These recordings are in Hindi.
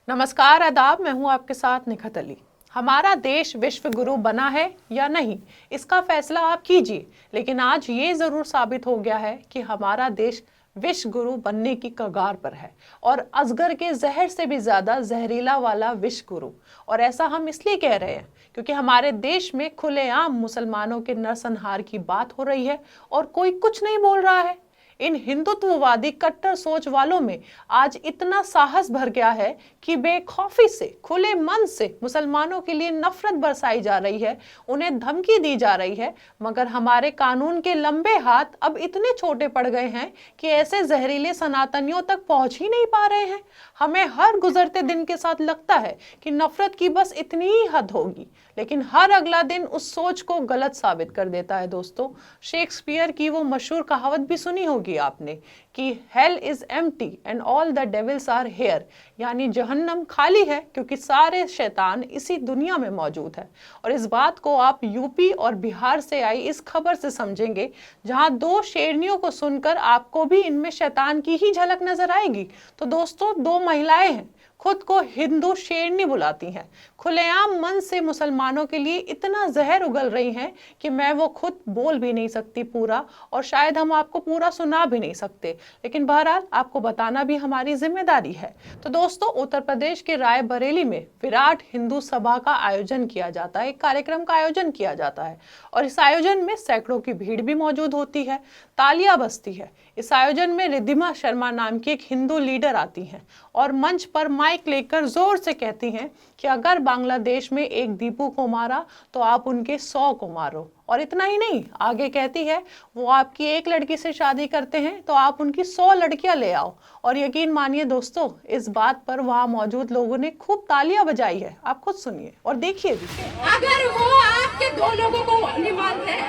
नमस्कार, आदाब। मैं हूं आपके साथ निखत अली। हमारा देश विश्व गुरु बना है या नहीं, इसका फैसला आप कीजिए, लेकिन आज ये जरूर साबित हो गया है कि हमारा देश विश्व गुरु बनने की कगार पर है, और अजगर के जहर से भी ज्यादा जहरीला वाला विश्व गुरु। और ऐसा हम इसलिए कह रहे हैं क्योंकि हमारे देश में खुलेआम मुसलमानों के नरसंहार की बात हो रही है और कोई कुछ नहीं बोल रहा है। इन हिंदुत्ववादी कट्टर सोच वालों में आज इतना साहस भर गया है कि बेखौफी से, खुले मन से मुसलमानों के लिए नफरत बरसाई जा रही है, उन्हें धमकी दी जा रही है। मगर हमारे कानून के लंबे हाथ अब इतने छोटे पड़ गए हैं कि ऐसे जहरीले सनातनियों तक पहुंच ही नहीं पा रहे हैं। हमें हर गुजरते दिन के साथ लगता है कि नफरत की बस इतनी ही हद होगी, लेकिन हर अगला दिन उस सोच को गलत साबित कर देता है। दोस्तों, शेक्सपियर की वो मशहूर कहावत भी सुनी होगी आपने कि hell is empty and all the devils are here, यानी जहन्नम खाली है क्योंकि सारे शैतान इसी दुनिया में मौजूद है। और इस बात को आप यूपी और बिहार से आई इस खबर से समझेंगे, जहां दो शेरनियों को सुनकर आपको भी इनमें शैतान की ही झलक नजर आएगी। तो दोस्तों, दो महिलाएं हैं, खुद को हिंदू शेरनी बुलाती हैं, खुलेआम मन से मुसलमानों के लिए इतना जहर उगल रही हैं कि मैं वो खुद बोल भी नहीं सकती पूरा, और शायद हम आपको पूरा सुना भी नहीं सकते, लेकिन बहरहाल आपको बताना भी हमारी जिम्मेदारी है। तो दोस्तों, उत्तर प्रदेश के रायबरेली में विराट हिंदू सभा का आयोजन किया जाता है, एक कार्यक्रम का आयोजन किया जाता है, और इस आयोजन में सैकड़ों की भीड़ भी मौजूद होती है, तालियां बजती है। इस आयोजन में रिद्धिमा शर्मा नाम की एक हिंदू लीडर आती हैं और मंच पर माइक लेकर जोर से कहती हैं कि अगर बांग्लादेश में एक दीपू को मारा तो आप उनके 100 को मारो। और इतना ही नहीं, आगे कहती है वो आपकी एक लड़की से शादी करते हैं तो आप उनकी 100 लड़कियां ले आओ। और यकीन मानिए दोस्तों, इस बात पर वहां मौजूद लोगों ने खूब तालियां बजाई है। आप खुद सुनिए और देखिए भी। अगर वो आपके दो लोगों को नहीं मानते,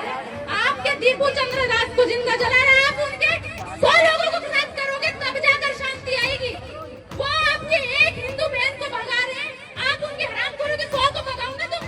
आपके दीपू चंद्र राज को जिंदा जला रहे, आप उनके 100 लोगों को खत्म करोगे तब जाकर शांति आएगी। वो आपके एक हिंदू बहन को भगा रहे हैं, आप उनके हरामखोरों के 100 को भगाओगे तो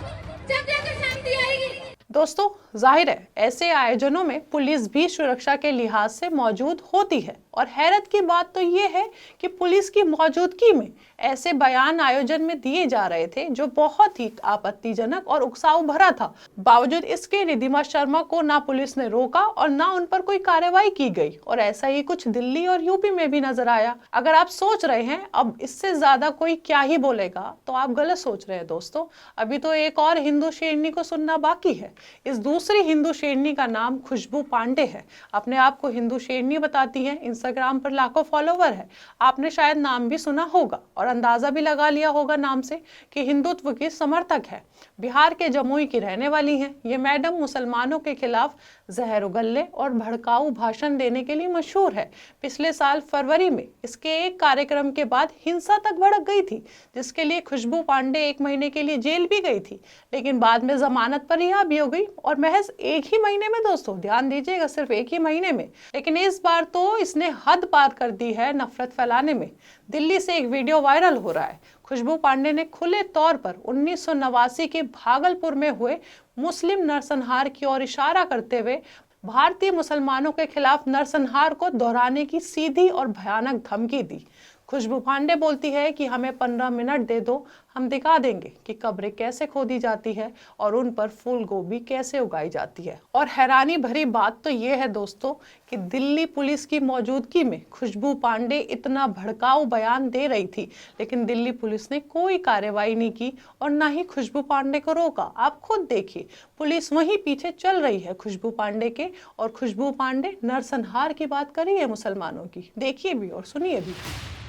जब जाकर शांति आएगी। दोस्तों, जाहिर है ऐसे आयोजनों में पुलिस भी सुरक्षा के लिहाज से मौजूद होती है, और हैरत की बात तो ये है कि पुलिस की मौजूदगी में ऐसे बयान आयोजन में दिए जा रहे थे जो बहुत ही आपत्तिजनक और उकसाऊ भरा था। बावजूद इसके रिद्धिमा शर्मा को ना पुलिस ने रोका और ना उन पर कोई कार्रवाई की गई, और ऐसा ही कुछ दिल्ली और यूपी में भी नजर आया। अगर आप सोच रहे हैं अब इससे ज्यादा कोई क्या ही बोलेगा, तो आप गलत सोच रहे हैं दोस्तों। अभी तो एक और हिंदू शेरनी को सुनना बाकी है। इस दूसरी हिंदू शेरनी का नाम खुशबू पांडे है। अपने आप को हिंदू शेरनी बताती है, इंस्टाग्राम पर लाखों फॉलोवर है। आपने शायद नाम भी सुना होगा और अंदाजा भी लगा लिया होगा नाम से कि हिंदुत्व की समर्थक है। बिहार के जमुई की रहने वाली हैं। ये मैडम मुसलमानों के खिलाफ जहर उगलने और भड़काऊ भाषण देने के लिए मशहूर है। पिछले साल फरवरी में इसके एक कार्यक्रम के बाद हिंसा तक भड़क गई थी, जिसके लिए खुशबू पांडे 1 महीने के लिए जेल भी गई थी, लेकिन बाद में जमानत पर रिहा भी हो गई, और महज 1 ही महीने में। दोस्तों ध्यान दीजिएगा, सिर्फ 1 ही महीने में। लेकिन इस बार तो इसने हद पार कर दी है नफरत फैलाने में। दिल्ली से एक वीडियो वायरल हो रहा है। खुशबू पांडे ने खुले तौर पर 1989 के भागलपुर में हुए मुस्लिम नरसंहार की ओर इशारा करते हुए भारतीय मुसलमानों के खिलाफ नरसंहार को दोहराने की सीधी और भयानक धमकी दी। खुशबू पांडे बोलती है कि हमें 15 मिनट दे दो, हम दिखा देंगे कि कब्रें कैसे खोदी जाती है और उन पर फूल गोभी कैसे उगाई जाती है। और हैरानी भरी बात तो ये है दोस्तों कि दिल्ली पुलिस की मौजूदगी में खुशबू पांडे इतना भड़काऊ बयान दे रही थी, लेकिन दिल्ली पुलिस ने कोई कार्रवाई नहीं की और ना ही खुशबू पांडे को रोका। आप खुद देखिए, पुलिस वहीं पीछे चल रही है खुशबू पांडे के, और खुशबू पांडे नरसंहार की बात करी है मुसलमानों की। देखिए भी और सुनिए भी।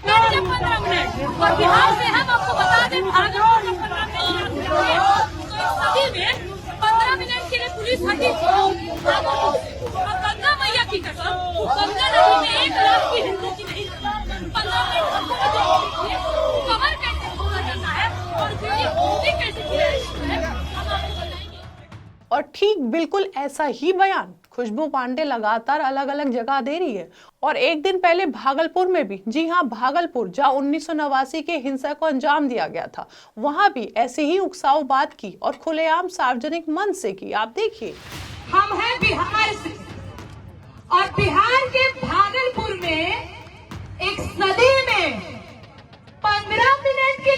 15 मिनट और बिहार में हम आपको बता दें, भागलपुर में 15 मिनट में 15 मिनट के लिए पुलिस हटी। और गंगा मैया की कसम, गंगा नदी में 1 लाख की हिंदू की नहीं, 15 मिनट कवर कैसे खोला जाता है और गोभी कैसे खिलाई है, हम आपको बताएंगे। और ठीक बिल्कुल ऐसा ही बयान खुशबू पांडे लगातार अलग अलग जगह दे रही है। और एक दिन पहले भागलपुर में भी, जी हाँ भागलपुर, जहां 1989 के हिंसा को अंजाम दिया गया था, वहां भी ऐसी ही उकसाऊ बात की और खुलेआम सार्वजनिक मंच से की। आप देखिए। हम हैं बिहार से, और बिहार के भागलपुर में एक नदी में 15 मिनट के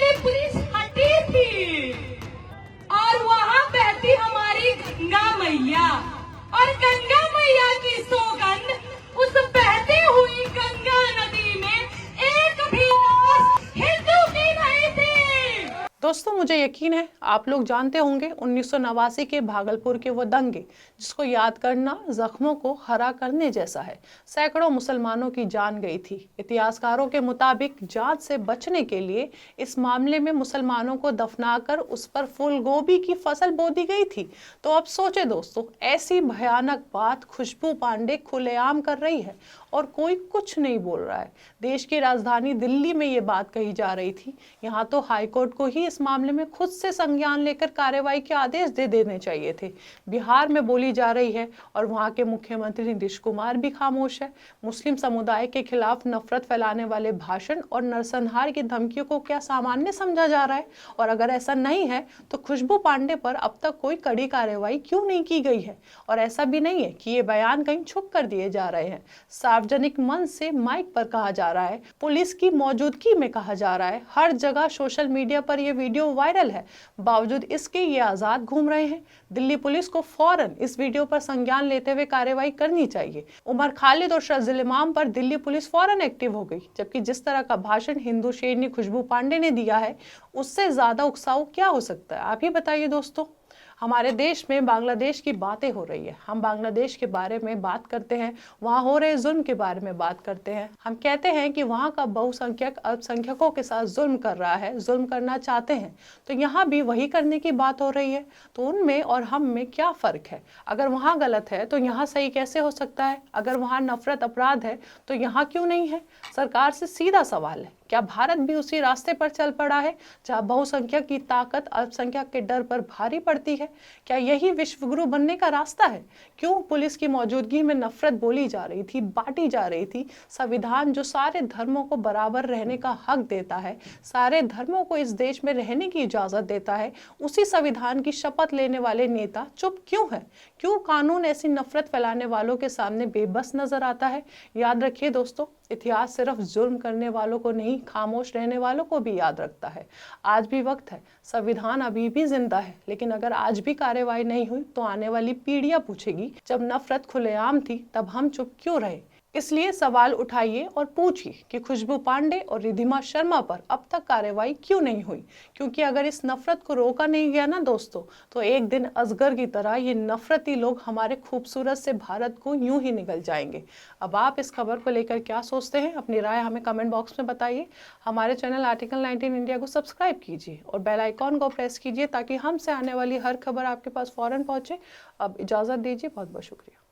दोस्तों, मुझे यकीन है आप लोग जानते होंगे 1989 के भागलपुर के वो दंगे, जिसको याद करना जख्मों को हरा करने जैसा है। सैकड़ों मुसलमानों की जान गई थी। इतिहासकारों के मुताबिक जांच से बचने के लिए इस मामले में मुसलमानों को दफनाकर उस पर फूल गोभी की फसल बो दी गई थी। तो अब सोचे दोस्तों, ऐसी भयानक बात खुशबू पांडे खुलेआम कर रही है और कोई कुछ नहीं बोल रहा है। देश की राजधानी दिल्ली में ये बात कही जा रही थी। यहाँ तो हाईकोर्ट को ही इस मामले में खुद से संज्ञान लेकर कार्रवाई के आदेश दे देने चाहिए थे। बिहार में बोली जा रही है और वहाँ के मुख्यमंत्री नीतीश कुमार भी खामोश है। मुस्लिम समुदाय के खिलाफ नफरत फैलाने वाले भाषण और नरसंहार की धमकियों को क्या सामान्य समझा जा रहा है? और अगर ऐसा नहीं है तो खुशबू पांडे पर अब तक कोई कड़ी कार्रवाई क्यों नहीं की गई है? और ऐसा भी नहीं है कि ये बयान कहीं छुप कर दिए जा रहे हैं। सार्वजनिक मंच से माइक पर कहा जा रहा है, पुलिस की मौजूदगी में कहा जा रहा है, हर जगह सोशल मीडिया पर ये वीडियो वायरल है। बावजूद इसके ये आजाद घूम रहे हैं। दिल्ली पुलिस को फौरन इस वीडियो पर संज्ञान लेते हुए कार्रवाई करनी चाहिए। उमर खालिद और शर्जिल इमाम पर दिल्ली पुलिस फौरन एक्टिव हो गई, जबकि जिस तरह का भाषण हिंदू शेरनी खुशबू पांडे ने दिया है, उससे ज्यादा उकसाऊ क्या हो सकता है? आप ही बताइए दोस्तों। हमारे देश में बांग्लादेश की बातें हो रही है, हम बांग्लादेश के बारे में बात करते हैं, वहाँ हो रहे जुल्म के बारे में बात करते हैं। हम कहते हैं कि वहाँ का बहुसंख्यक अल्पसंख्यकों के साथ जुल्म कर रहा है, जुल्म करना चाहते हैं। तो यहाँ भी वही करने की बात हो रही है। तो उनमें और हम में क्या फ़र्क है? अगर वहाँ गलत है तो यहाँ सही कैसे हो सकता है? अगर वहाँ नफरत अपराध है तो यहाँ क्यों नहीं है? सरकार से सीधा सवाल है, क्या भारत भी उसी रास्ते पर चल पड़ा है जहाँ बहुसंख्यक की ताकत अल्पसंख्यक के डर पर भारी पड़ती है? क्या यही विश्व गुरु बनने का रास्ता है? क्यों पुलिस की मौजूदगी में नफरत बोली जा रही थी, बांटी जा रही थी? संविधान जो सारे धर्मों को बराबर रहने का हक देता है, सारे धर्मों को इस देश में रहने की इजाजत देता है, उसी संविधान की शपथ लेने वाले नेता चुप क्यों है? क्यों कानून ऐसी नफरत फैलाने वालों के सामने बेबस नजर आता है? याद रखिए दोस्तों, इतिहास सिर्फ जुल्म करने वालों को नहीं, खामोश रहने वालों को भी याद रखता है। आज भी वक्त है, संविधान अभी भी जिंदा है, लेकिन अगर आज भी कार्रवाई नहीं हुई तो आने वाली पीढ़ियां पूछेगी, जब नफरत खुलेआम थी तब हम चुप क्यों रहे? इसलिए सवाल उठाइए और पूछिए कि खुशबू पांडे और रिद्धिमा शर्मा पर अब तक कार्रवाई क्यों नहीं हुई? क्योंकि अगर इस नफरत को रोका नहीं गया ना दोस्तों, तो एक दिन अजगर की तरह ये नफरती लोग हमारे खूबसूरत से भारत को यूं ही निगल जाएंगे। अब आप इस खबर को लेकर क्या सोचते हैं? अपनी राय हमें कमेंट बॉक्स में बताइए। हमारे चैनल आर्टिकल 19 इंडिया को सब्सक्राइब कीजिए और बेल आइकॉन को प्रेस कीजिए ताकि हमसे आने वाली हर खबर आपके पास फौरन पहुंचे। अब इजाज़त दीजिए, बहुत बहुत शुक्रिया।